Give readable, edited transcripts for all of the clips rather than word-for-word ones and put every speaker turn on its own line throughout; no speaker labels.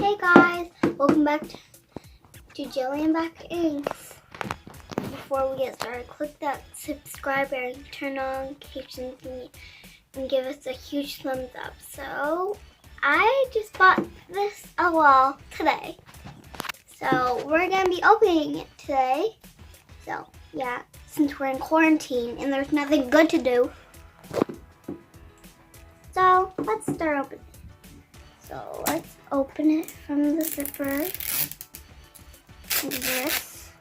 Hey guys, welcome back to Jelly and Back Inc. Before we get started, click that subscribe and turn on notifications and give us a huge thumbs up. So, I just bought this L.O.L today. So, we're going to be opening it today. So, yeah, since we're in quarantine and there's nothing good to do. So, let's start opening. So let's open it from the zipper. This.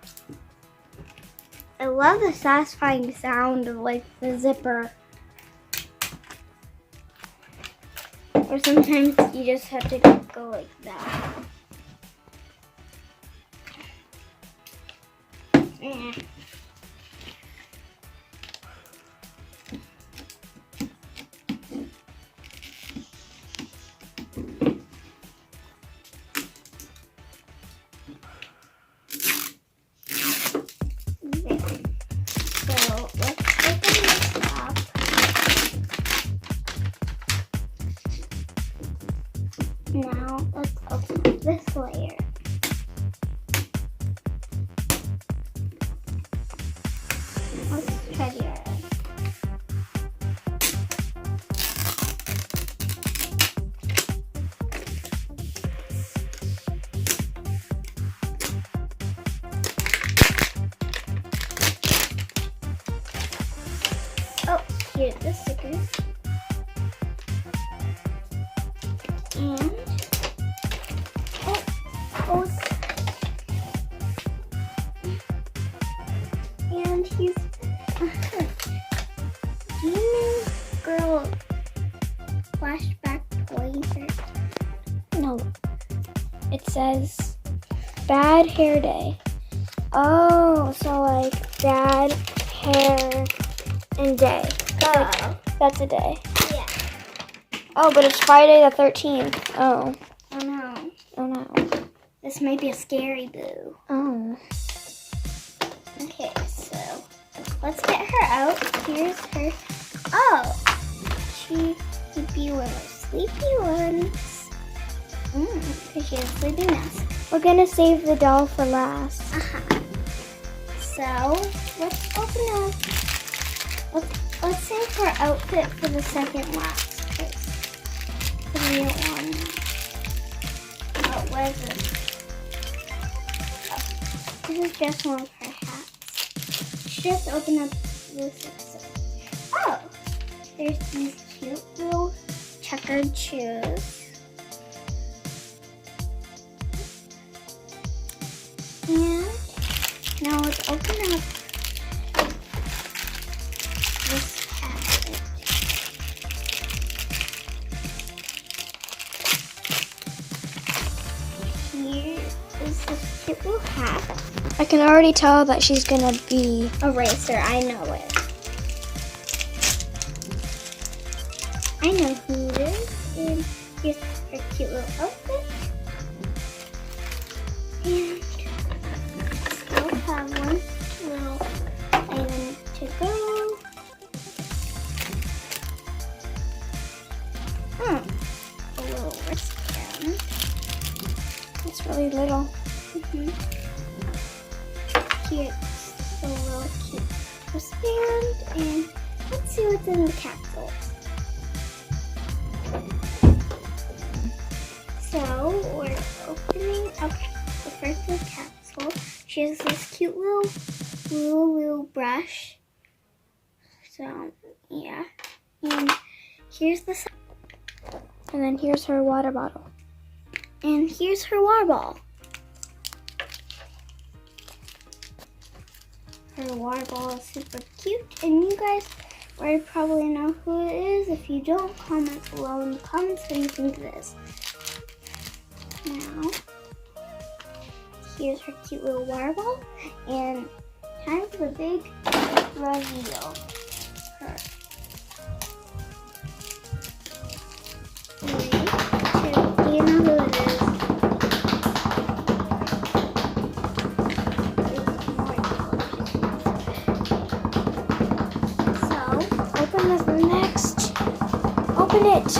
I love the satisfying sound of like the zipper. Or sometimes you just have to go like that. Now let's open up this layer. Let's try the other. Oh, here's the stickers. And and he's Demon Girl flashback toy.
No, it says bad hair day. Oh, so like bad hair and day. That's a day.
Yeah.
Oh, but it's Friday the 13th. Oh.
Oh no.
Oh no.
This might be a scary boo.
Oh.
Okay, so let's get her out. Here's her. Oh, she could be one of the sleepy ones. Because she has a sleepy mask.
We're gonna save the doll for last.
So let's open up. Let's save her outfit for the second last. Because we don't want to. Oh, what is this? Oh, this is just one of her hats. Just open up this episode. Oh, there's these cute little checkered shoes. And now let's open up this packet. Here is this cute little hat.
I can already tell that she's gonna be
A racer, I know it. I know who it is. And here's her cute little outfit. And still have one little item to go. A little wristband.
it's really little.
Here's a little cute wristband, and let's see what's in the capsule. So we're opening up the first little capsule. She has this cute little brush. So yeah, and here's the.
And then here's her water bottle.
And here's her water ball. Her water ball is super cute, and you guys already probably know who it is. If you don't, comment below in the comments what you think it is. Now, here's her cute little water ball, and time for the big reveal. Her. 3, 2, you know who it is.
Open the next. Open it.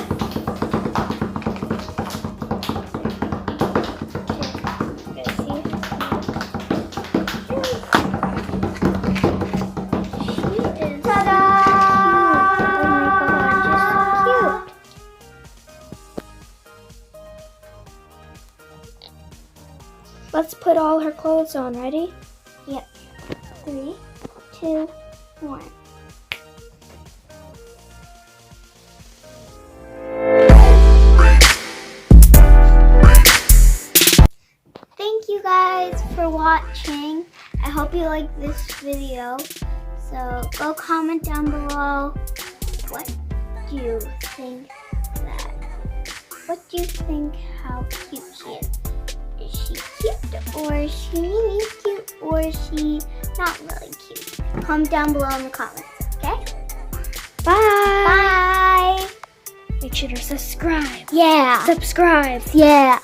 Let's put all her clothes on. Ready?
Yep. 3, 2, 1. Thank you guys for watching. I hope you liked this video. So go comment down below what do you think how cute she is. Is she cute or is she really cute or is she not really cute? Comment down below in the comments, okay?
Bye.
Bye.
Make sure to subscribe.
Yeah.
Subscribe.
Yeah.